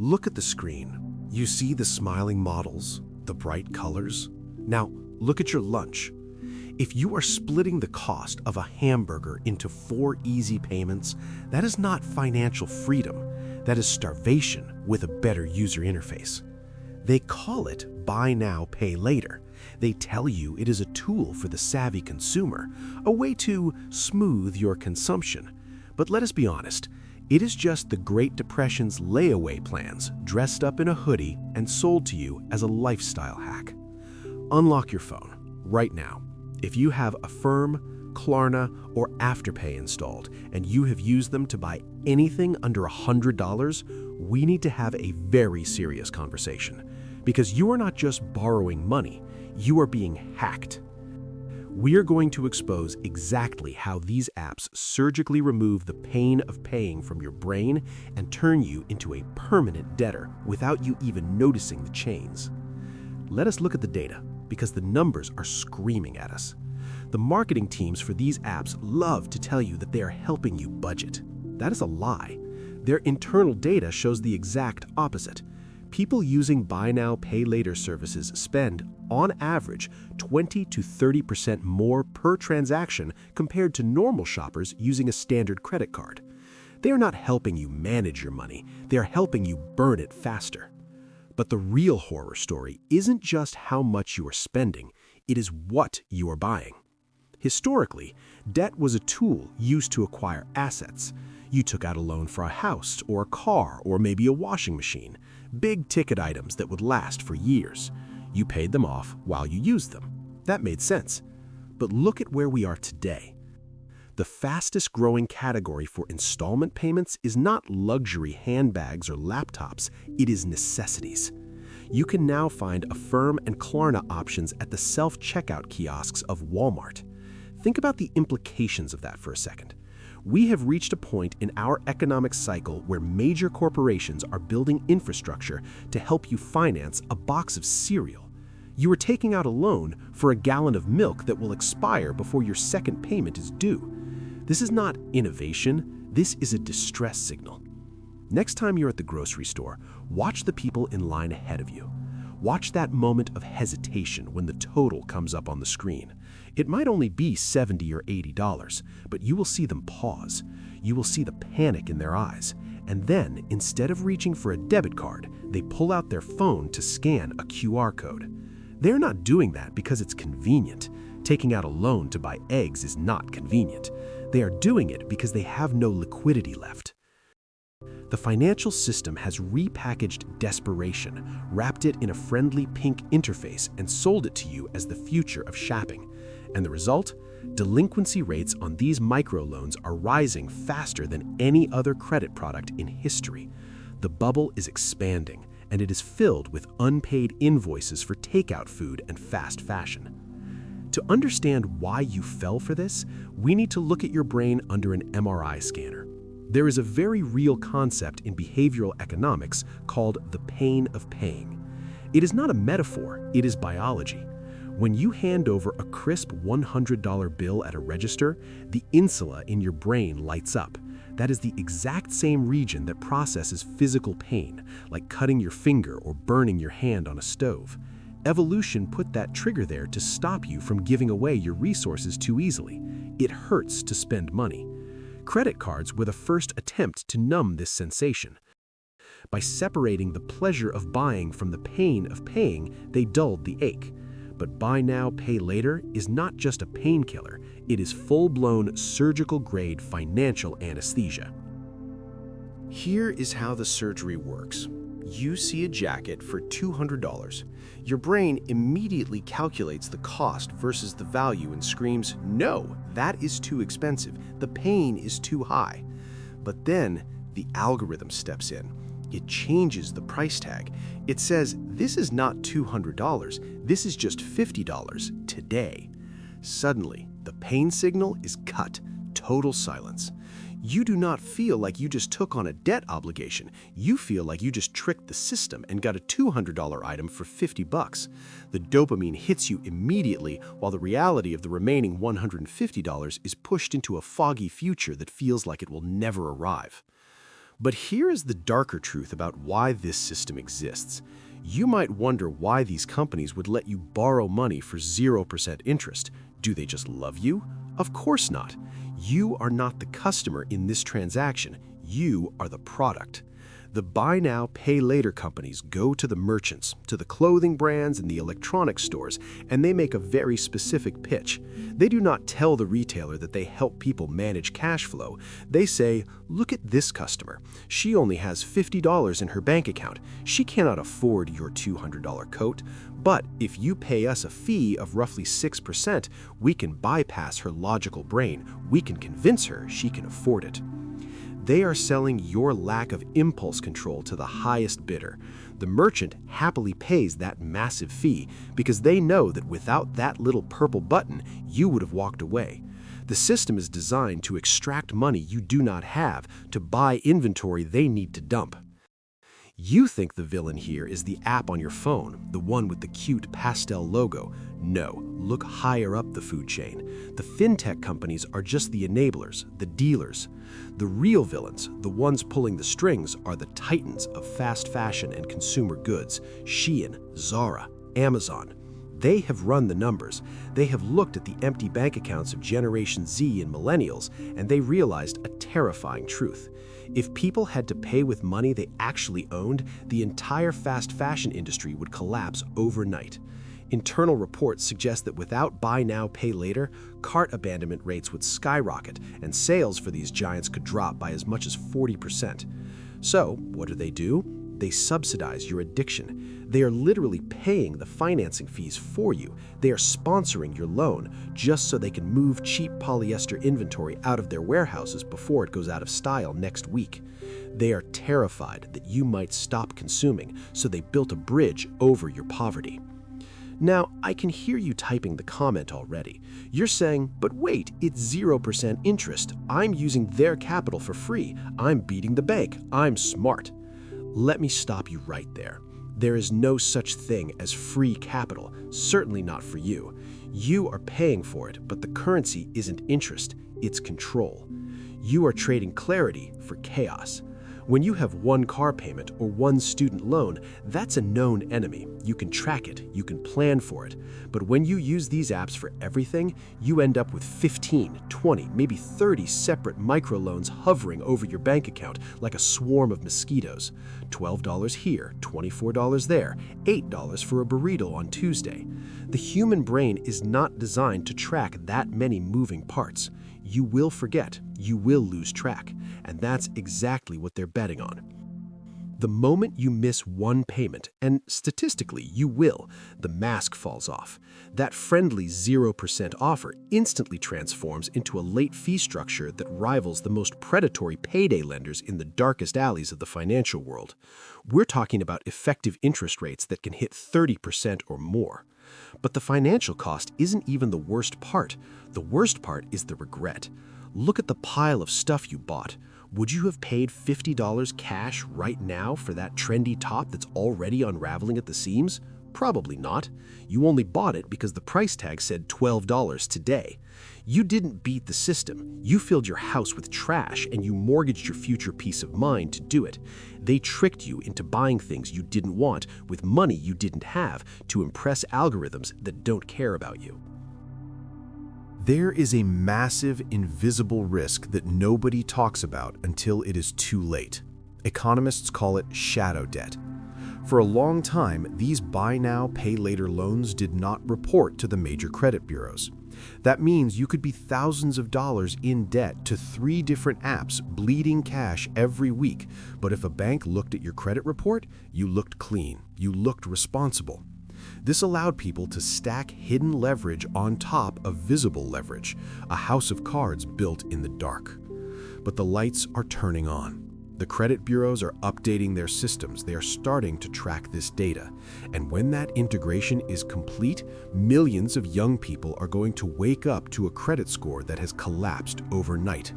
Look at the screen. You see the smiling models, the bright colors? Now, look at your lunch. If you are splitting the cost of a hamburger into 4 easy payments, that is not financial freedom. That is starvation with a better user interface. They call it buy now, pay later. They tell you it is a tool for the savvy consumer, a way to smooth your consumption. But let us be honest, it is just the Great Depression's layaway plans dressed up in a hoodie and sold to you as a lifestyle hack. Unlock your phone right now. If you have Affirm, Klarna, or Afterpay installed and you have used them to buy anything under $100, we need to have a very serious conversation. Because you are not just borrowing money, you are being hacked. We are going to expose exactly how these apps surgically remove the pain of paying from your brain and turn you into a permanent debtor without you even noticing the chains. Let us look at the data, because the numbers are screaming at us. The marketing teams for these apps love to tell you that they are helping you budget. That is a lie. Their internal data shows the exact opposite. People using buy now, pay later services spend, on average, 20 to 30% more per transaction compared to normal shoppers using a standard credit card. They are not helping you manage your money, they are helping you burn it faster. But the real horror story isn't just how much you are spending, it is what you are buying. Historically, debt was a tool used to acquire assets. You took out a loan for a house or a car or maybe a washing machine, big ticket items that would last for years. You paid them off while you used them. That made sense. But look at where we are today. The fastest growing category for installment payments is not luxury handbags or laptops, it is necessities. You can now find Affirm and Klarna options at the self-checkout kiosks of Walmart. Think about the implications of that for a second. We have reached a point in our economic cycle where major corporations are building infrastructure to help you finance a box of cereal. You are taking out a loan for a gallon of milk that will expire before your second payment is due. This is not innovation, this is a distress signal. Next time you're at the grocery store, watch the people in line ahead of you. Watch that moment of hesitation when the total comes up on the screen. It might only be $70 or $80, but you will see them pause. You will see the panic in their eyes. And then, instead of reaching for a debit card, they pull out their phone to scan a QR code. They're not doing that because it's convenient. Taking out a loan to buy eggs is not convenient. They are doing it because they have no liquidity left. The financial system has repackaged desperation, wrapped it in a friendly pink interface, and sold it to you as the future of shopping. And the result? Delinquency rates on these microloans are rising faster than any other credit product in history. The bubble is expanding, and it is filled with unpaid invoices for takeout food and fast fashion. To understand why you fell for this, we need to look at your brain under an MRI scanner. There is a very real concept in behavioral economics called the pain of paying. It is not a metaphor, it is biology. When you hand over a crisp $100 bill at a register, the insula in your brain lights up. That is the exact same region that processes physical pain, like cutting your finger or burning your hand on a stove. Evolution put that trigger there to stop you from giving away your resources too easily. It hurts to spend money. Credit cards were the first attempt to numb this sensation. By separating the pleasure of buying from the pain of paying, they dulled the ache. But buy now, pay later is not just a painkiller, it is full-blown surgical-grade financial anesthesia. Here is how the surgery works. You see a jacket for $200. Your brain immediately calculates the cost versus the value and screams, "No, that is too expensive. The pain is too high." But then the algorithm steps in. It changes the price tag. It says, "This is not $200, this is just $50 today." Suddenly, the pain signal is cut, total silence. You do not feel like you just took on a debt obligation. You feel like you just tricked the system and got a $200 item for $50. The dopamine hits you immediately, while the reality of the remaining $150 is pushed into a foggy future that feels like it will never arrive. But here is the darker truth about why this system exists. You might wonder why these companies would let you borrow money for 0% interest. Do they just love you? Of course not. You are not the customer in this transaction. You are the product. The buy now, pay later companies go to the merchants, to the clothing brands and the electronics stores, and they make a very specific pitch. They do not tell the retailer that they help people manage cash flow. They say, look at this customer. She only has $50 in her bank account. She cannot afford your $200 coat. But if you pay us a fee of roughly 6%, we can bypass her logical brain. We can convince her she can afford it. They are selling your lack of impulse control to the highest bidder. The merchant happily pays that massive fee because they know that without that little purple button, you would have walked away. The system is designed to extract money you do not have, to buy inventory they need to dump. You think the villain here is the app on your phone, the one with the cute pastel logo. No, look higher up the food chain. The fintech companies are just the enablers, the dealers. The real villains, the ones pulling the strings, are the titans of fast fashion and consumer goods: Shein, Zara, Amazon. They have run the numbers. They have looked at the empty bank accounts of Generation Z and millennials, and they realized a terrifying truth. If people had to pay with money they actually owned, the entire fast fashion industry would collapse overnight. Internal reports suggest that without buy now, pay later, cart abandonment rates would skyrocket, and sales for these giants could drop by as much as 40%. So, what do? They subsidize your addiction. They are literally paying the financing fees for you. They are sponsoring your loan just so they can move cheap polyester inventory out of their warehouses before it goes out of style next week. They are terrified that you might stop consuming, so they built a bridge over your poverty. Now, I can hear you typing the comment already. You're saying, but wait, it's 0% interest. I'm using their capital for free. I'm beating the bank. I'm smart. Let me stop you right there. There is no such thing as free capital, certainly not for you. You are paying for it, but the currency isn't interest, it's control. You are trading clarity for chaos. When you have one car payment or one student loan, that's a known enemy. You can track it, you can plan for it. But when you use these apps for everything, you end up with 15, 20, maybe 30 separate microloans hovering over your bank account like a swarm of mosquitoes. $12 here, $24 there, $8 for a burrito on Tuesday. The human brain is not designed to track that many moving parts. You will forget, you will lose track, and that's exactly what they're betting on. The moment you miss one payment, and statistically you will, the mask falls off. That friendly 0% offer instantly transforms into a late fee structure that rivals the most predatory payday lenders in the darkest alleys of the financial world. We're talking about effective interest rates that can hit 30% or more. But the financial cost isn't even the worst part. The worst part is the regret. Look at the pile of stuff you bought. Would you have paid $50 cash right now for that trendy top that's already unraveling at the seams? Probably not. You only bought it because the price tag said $12 today. You didn't beat the system. You filled your house with trash and you mortgaged your future peace of mind to do it. They tricked you into buying things you didn't want with money you didn't have to impress algorithms that don't care about you. There is a massive invisible risk that nobody talks about until it is too late. Economists call it shadow debt. For a long time, these buy now, pay later loans did not report to the major credit bureaus. That means you could be thousands of dollars in debt to 3 different apps bleeding cash every week, but if a bank looked at your credit report, you looked clean, you looked responsible. This allowed people to stack hidden leverage on top of visible leverage, a house of cards built in the dark. But the lights are turning on. The credit bureaus are updating their systems. They are starting to track this data. And when that integration is complete, millions of young people are going to wake up to a credit score that has collapsed overnight.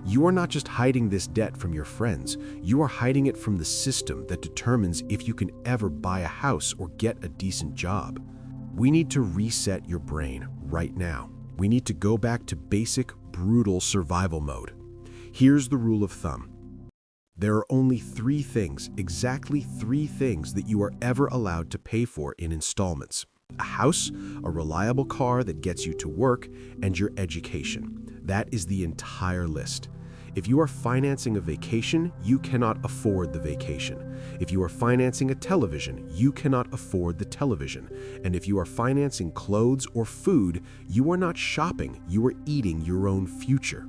You are not just hiding this debt from your friends. You are hiding it from the system that determines if you can ever buy a house or get a decent job. We need to reset your brain right now. We need to go back to basic, brutal survival mode. Here's the rule of thumb. There are only three things, exactly three things that you are ever allowed to pay for in installments: a house, a reliable car that gets you to work, and your education. That is the entire list. If you are financing a vacation, you cannot afford the vacation. If you are financing a television, you cannot afford the television. And if you are financing clothes or food, you are not shopping, you are eating your own future.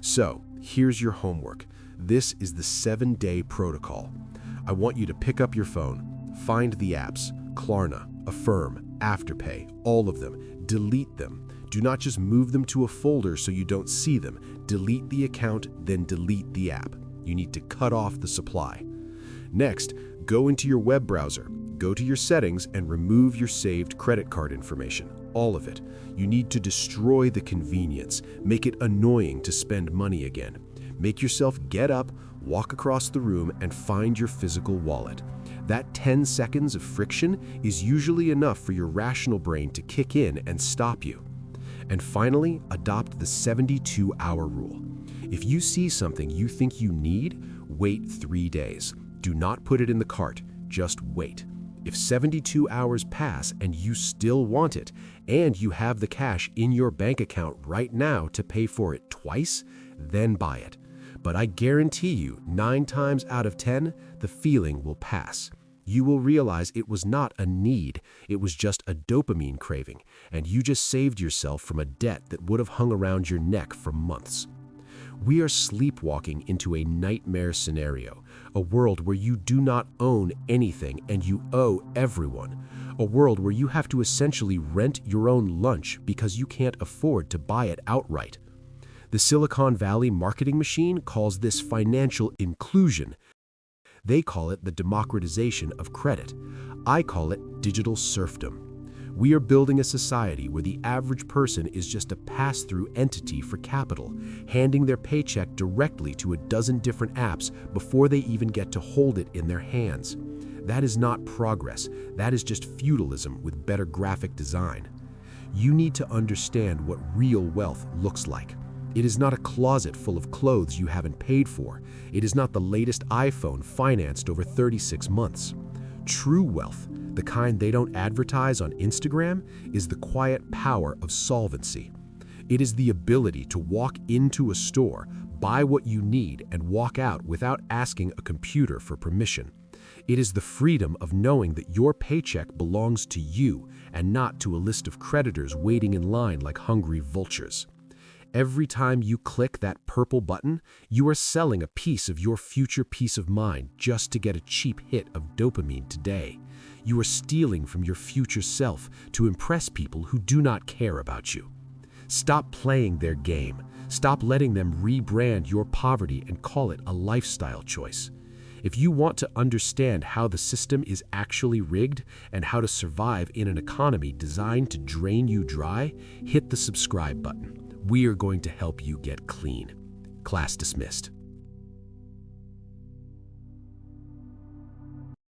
So, here's your homework. This is the 7-day protocol. I want you to pick up your phone, find the apps, Klarna, Affirm, Afterpay, all of them, delete them. Do not just move them to a folder so you don't see them. Delete the account, then delete the app. You need to cut off the supply. Next, go into your web browser, go to your settings, and remove your saved credit card information. All of it. You need to destroy the convenience. Make it annoying to spend money again. Make yourself get up, walk across the room, and find your physical wallet. That 10 seconds of friction is usually enough for your rational brain to kick in and stop you. And finally, adopt the 72-hour rule. If you see something you think you need, wait 3 days. Do not put it in the cart, just wait. If 72 hours pass and you still want it, and you have the cash in your bank account right now to pay for it twice, then buy it. But I guarantee you, 9 times out of 10, the feeling will pass. You will realize it was not a need, it was just a dopamine craving, and you just saved yourself from a debt that would have hung around your neck for months. We are sleepwalking into a nightmare scenario, a world where you do not own anything and you owe everyone, a world where you have to essentially rent your own lunch because you can't afford to buy it outright. The Silicon Valley marketing machine calls this financial inclusion. They call it the democratization of credit. I call it digital serfdom. We are building a society where the average person is just a pass-through entity for capital, handing their paycheck directly to a dozen different apps before they even get to hold it in their hands. That is not progress. That is just feudalism with better graphic design. You need to understand what real wealth looks like. It is not a closet full of clothes you haven't paid for. It is not the latest iPhone financed over 36 months. True wealth, the kind they don't advertise on Instagram, is the quiet power of solvency. It is the ability to walk into a store, buy what you need, and walk out without asking a computer for permission. It is the freedom of knowing that your paycheck belongs to you and not to a list of creditors waiting in line like hungry vultures. Every time you click that purple button, you are selling a piece of your future peace of mind just to get a cheap hit of dopamine today. You are stealing from your future self to impress people who do not care about you. Stop playing their game. Stop letting them rebrand your poverty and call it a lifestyle choice. If you want to understand how the system is actually rigged and how to survive in an economy designed to drain you dry, hit the subscribe button. We are going to help you get clean. Class dismissed.